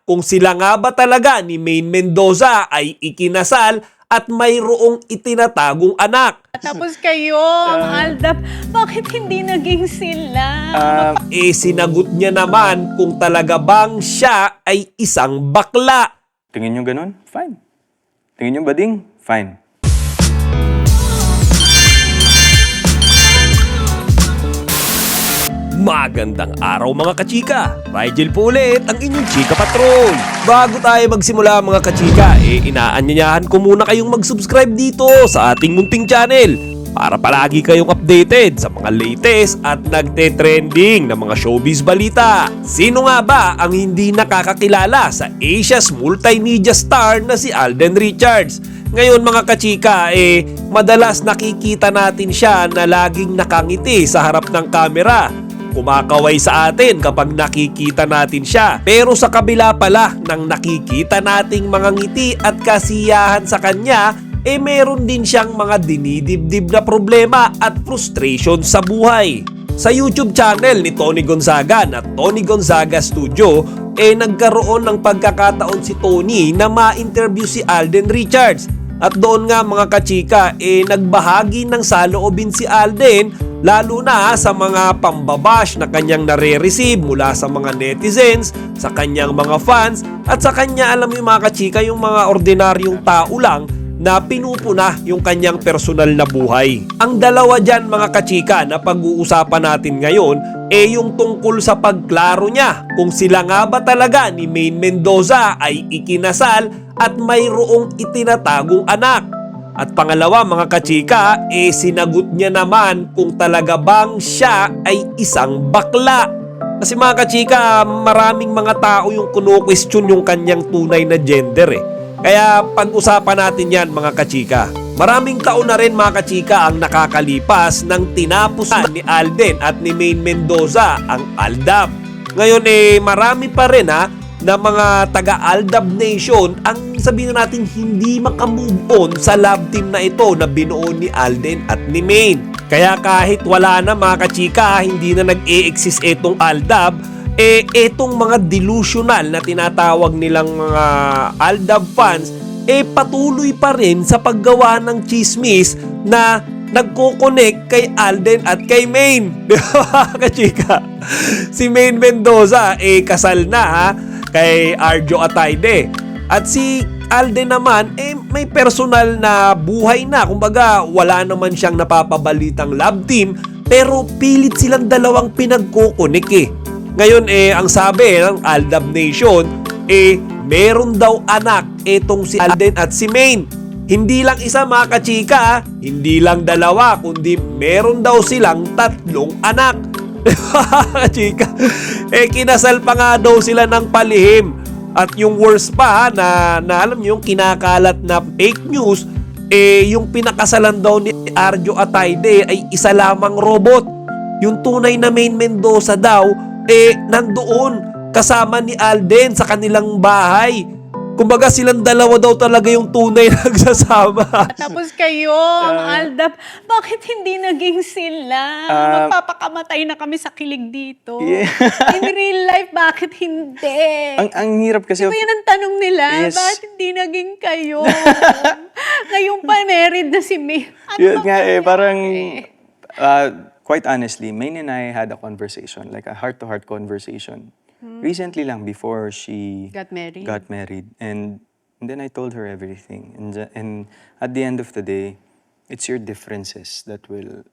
kung sila nga ba talaga ni Maine Mendoza ay ikinasal at mayroong itinatagong anak. Tapos kayo, ang Aldab, bakit hindi naging sila? Sinagot niya naman kung talaga bang siya ay isang bakla. Tingin nyo ganun? Fine. Tingin nyo bading? Fine. Magandang araw mga kachika! Rigel po ulit ang inyong Chika Patrol! Bago tayo magsimula mga kachika, inaanyayahan ko muna kayong mag-subscribe dito sa ating munting channel para palagi kayong updated sa mga latest at nagte-trending na mga showbiz balita. Sino nga ba ang hindi nakakakilala sa Asia's multimedia star na si Alden Richards? Ngayon mga kachika, madalas nakikita natin siya na laging nakangiti sa harap ng kamera. Kumakaway sa atin kapag nakikita natin siya. Pero sa kabila pala ng nakikita nating mga ngiti at kasiyahan sa kanya, meron din siyang mga dinidibdib na problema at frustration sa buhay. Sa YouTube channel ni Tony Gonzaga na Tony Gonzaga Studio, nagkaroon ng pagkakataon si Tony na ma-interview si Alden Richards. At doon nga mga kachika, nagbahagi ng saloobin si Alden lalo na sa mga pambabash na kanyang nare-receive mula sa mga netizens, sa kanyang mga fans, at sa kanya alam mo yung mga kachika, yung mga ordinaryong tao lang na pinupuna yung kanyang personal na buhay. Ang dalawa dyan mga kachika na pag-uusapan natin ngayon yung tungkol sa pagklaro niya kung sila nga ba talaga ni Maine Mendoza ay ikinasal at mayroong itinatagong anak. At pangalawa mga kachika, sinagot niya naman kung talaga bang siya ay isang bakla. Kasi mga kachika, maraming mga tao yung kuno-question yung kanyang tunay na gender Kaya pag-usapan natin yan mga kachika. Maraming taon na rin mga kachika ang nakakalipas nang tinapos ni Alden at ni Maine Mendoza ang Aldab. Ngayon marami pa rin na mga taga-Aldab Nation ang sabihin natin hindi makamove on sa love team na ito na binuo ni Alden at ni Maine. Kaya kahit wala na mga kachika, hindi na nag-e-exist itong Aldab, etong mga delusional na tinatawag nilang mga Aldab fans, patuloy pa rin sa paggawa ng chismis na nagko-connect kay Alden at kay Maine. Di ba kachika? Si Maine Mendoza kasal na kay Arjo Atayde. At si Alden naman, may personal na buhay na. Kumbaga, wala naman siyang napapabalitang love team, pero pilit silang dalawang pinagkukunik Ngayon, ang sabi ng Aldab Nation, meron daw anak etong si Alden at si Maine. Hindi lang isa mga kachika, hindi lang dalawa, kundi meron daw silang 3 anak. Chika. Kinasal pa nga daw sila ng palihim. At yung worst pa na alam niyo yung kinakalat na fake news, yung pinakasalan daw ni Arjo Atayde ay isa lamang robot. Yung tunay na Maine Mendoza daw, nandoon kasama ni Alden sa kanilang bahay. Kumbaga silang dalawa daw talaga yung tunay na nagsasama. Tapos kayo, ang Aldab, bakit hindi naging sila? Magpapakamatay na kami sa kilig dito. Yeah. In real life, bakit hindi? Ang hirap kasi. Diba yun ang tanong nila? Yes. Bakit hindi naging kayo? Ngayon pa, married na si May. Yun nga parang, quite honestly, Maine and I had a conversation, like a heart-to-heart conversation. Recently lang before she Got married. And then I told her everything. And at the end of the day, it's your differences that will...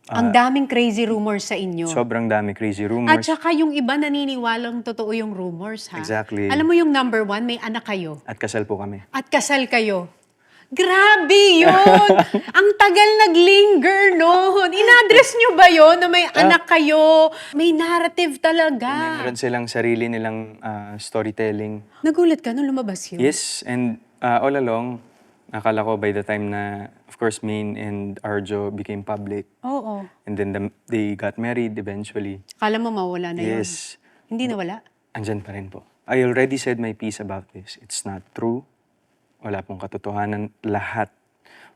Ang daming crazy rumors sa inyo. Sobrang dami crazy rumors. At saka yung iba naniniwalang totoo yung rumors, ha? Exactly. Alam mo yung number 1, may anak kayo. At kasal po kami. At kasal kayo. Grabe yun! Ang tagal naglinger noon. In-address nyo ba yun na may anak kayo? May narrative talaga. Meron silang sarili nilang storytelling. Nagulat ka nung lumabas yun? Yes, and all along, akala ko by the time na, of course, Maine and Arjo became public. Oo. And then they got married eventually. Akala mo mawala na yun? Yes. Hindi nawala? Andyan pa rin po. I already said my piece about this. It's not true. Wala pong katotohanan lahat.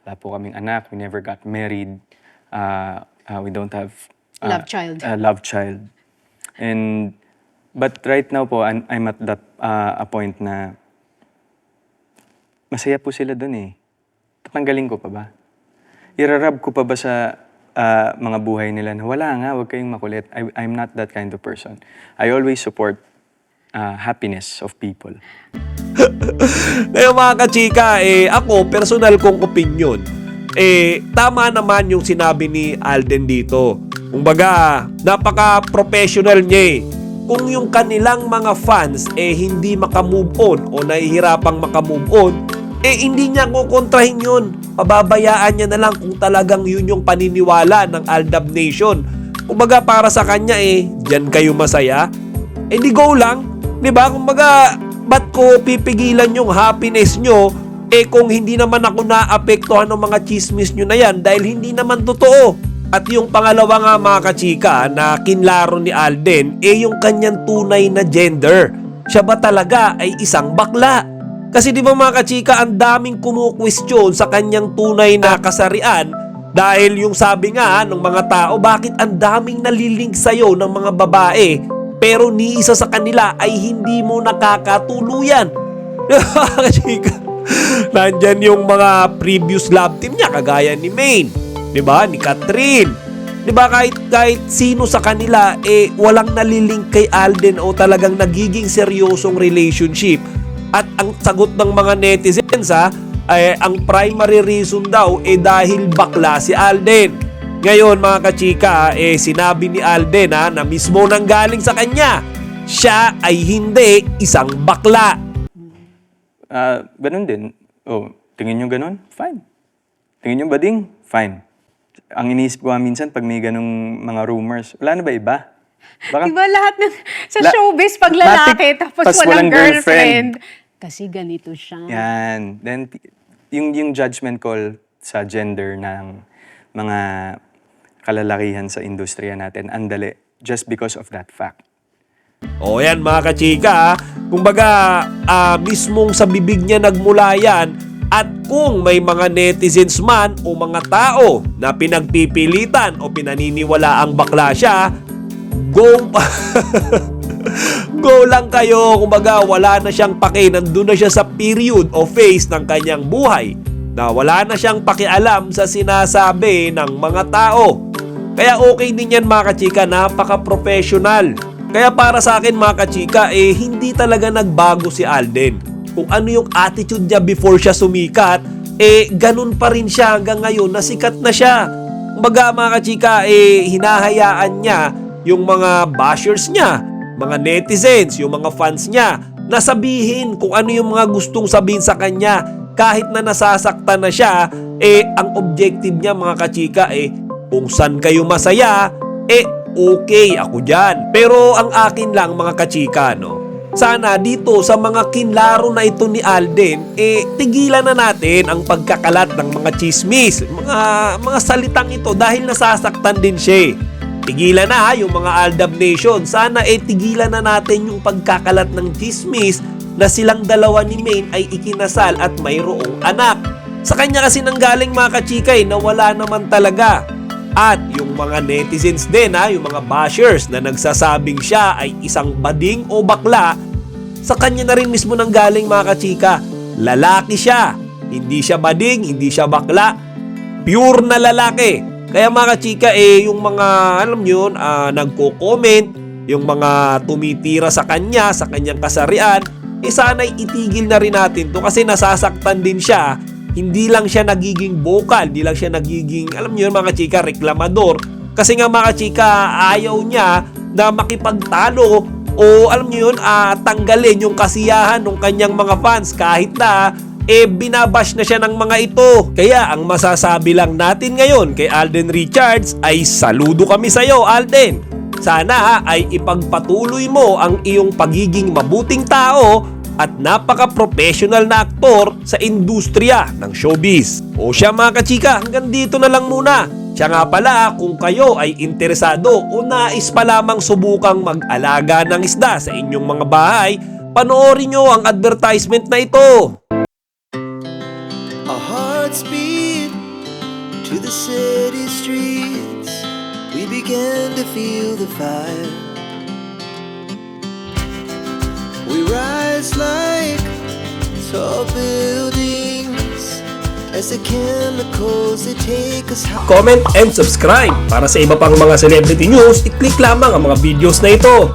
Wala po kaming anak. We never got married. We don't have... Love child. Love child. And But right now po, I'm at that a point na masaya po sila dun eh. Tatanggalin ko pa ba? Irarab ko pa ba sa mga buhay nila na wala nga, huwag kayong makulit. I'm not that kind of person. I always support happiness of people. Ngayon mga kachika, ako, personal kong opinion, tama naman yung sinabi ni Alden dito. Kumbaga, napaka-professional niya eh. Kung yung kanilang mga fans hindi makamove on o nahihirapang makamove on, hindi niya kukontrahin yun. Pababayaan niya na lang kung talagang yun yung paniniwala ng Aldab Nation. Kumbaga para sa kanya diyan kayo masaya. Di go lang. Diba? Kumbaga, ba't ko pipigilan yung happiness nyo kung hindi naman ako naapektuhan ng mga chismis nyo na yan dahil hindi naman totoo. At yung pangalawa nga mga kachika na kinlaro ni Alden yung kanyang tunay na gender. Siya ba talaga ay isang bakla? Kasi di ba mga kachika, ang daming kumukwestiyon sa kanyang tunay na kasarian dahil yung sabi nga ng mga tao, bakit ang daming nalilink sa'yo ng mga babae pero ni isa sa kanila ay hindi mo nakakatuluyan? Di ba mga kachika? Nandyan yung mga previous love team niya kagaya ni Maine, di ba? Ni Catherine. Di ba kahit sino sa kanila walang nalilink kay Alden o talagang nagiging seryosong relationship. At ang sagot ng mga netizens ang primary reason daw dahil bakla si Alden. Ngayon mga kachika, sinabi ni Alden na mismo nanggaling sa kanya, siya ay hindi isang bakla. Ganun din. Oh, tingin nyo ganun? Fine. Tingin nyo bading? Fine. Ang iniisip ko minsan pag may ganung mga rumors, wala na ba iba? Baka, Diba lahat ng sa showbiz pag lalaki tapos walang girlfriend. Kasi ganito siya. Yan. Then, yung judgment call sa gender ng mga kalalakihan sa industriya natin, andali, just because of that fact. O yan mga kachika, kumbaga mismong sa bibig niya nagmula yan. At kung may mga netizens man o mga tao na pinagpipilitan o pinaniniwala ang bakla siya, go go lang kayo. Kumbaga wala na siyang pake, nandun na siya sa period o phase ng kanyang buhay na wala na siyang pakialam sa sinasabi ng mga tao. Kaya okay din yan mga kachika, napaka-professional. Kaya para sa akin mga kachika, hindi talaga nagbago si Alden. Kung ano yung attitude niya before siya sumikat, ganun pa rin siya hanggang ngayon, nasikat na siya. Kumbaga mga kachika, hinahayaan niya yung mga bashers niya, mga netizens, yung mga fans niya, na sabihin kung ano yung mga gustong sabihin sa kanya. Kahit na nasasaktan na siya, ang objective niya mga kachika, kung saan kayo masaya, okay, ako dyan. Pero ang akin lang mga kachika, sana dito sa mga kinlaro na ito ni Alden, tigilan na natin ang pagkakalat ng mga chismis, mga salitang ito dahil nasasaktan din siya. Tigilan na yung mga Aldab Nation. Sana tigilan na natin yung pagkakalat ng chismis na silang dalawa ni Maine ay ikinasal at mayroong anak. Sa kanya kasi nanggaling mga kachikay na wala naman talaga. At yung mga netizens din yung mga bashers na nagsasabing siya ay isang bading o bakla, sa kanya na rin mismo nanggaling mga kachika. Lalaki siya. Hindi siya bading, hindi siya bakla. Pure na lalaki. Kaya mga kachika, yung mga, alam nyo yun, nagko-comment, yung mga tumitira sa kanya, sa kanyang kasarian, sana'y itigil na rin natin to kasi nasasaktan din siya. Hindi lang siya nagiging vocal, hindi lang siya nagiging, alam nyo yun mga kachika, reklamador. Kasi nga mga kachika, ayaw niya na makipagtalo o alam nyo yun, tanggalin yung kasiyahan ng kanyang mga fans kahit na binabash na siya ng mga ito. Kaya ang masasabi lang natin ngayon kay Alden Richards ay saludo kami sa iyo, Alden. Sana ay ipagpatuloy mo ang iyong pagiging mabuting tao at napaka-professional na aktor sa industriya ng showbiz. O siya mga kachika, hanggang dito na lang muna. Siya nga pala, kung kayo ay interesado o nais pa lamang subukang mag-alaga ng isda sa inyong mga bahay, panoorin nyo ang advertisement na ito. Our hearts beat to the city streets. We began to feel the fire. We rise like tall buildings as the chemicals they take us high. Comment and subscribe. Para sa iba pang mga celebrity news, i-click lamang ang mga videos na ito.